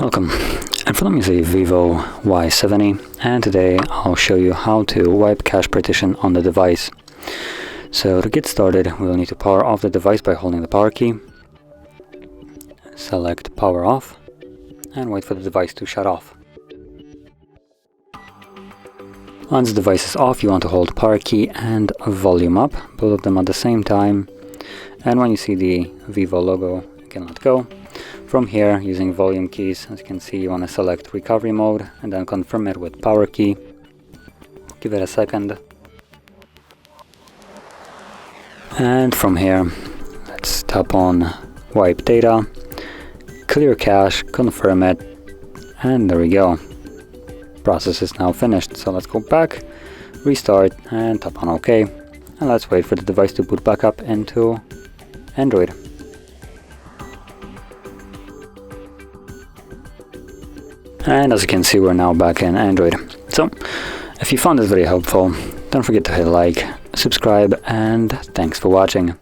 Welcome, in front of me is a VIVO Y70, and today I'll show you how to wipe cache partition on the device. So to get started, we'll need to power off the device by holding the power key. Select power off and wait for the device to shut off. Once the device is off, you want to hold power key and volume up, both of them at the same time. And when you see the VIVO logo, you can let go. From here, using volume keys, as you can see, you want to select recovery mode and then confirm it with power key. Give it a second. And from here, let's tap on wipe data, clear cache, confirm it, and there we go. Process is now finished. So let's go back, restart, and tap on OK. And let's wait for the device to boot back up into Android. And as you can see, we're now back in Android. So, if you found this very helpful, don't forget to hit like, subscribe, and thanks for watching.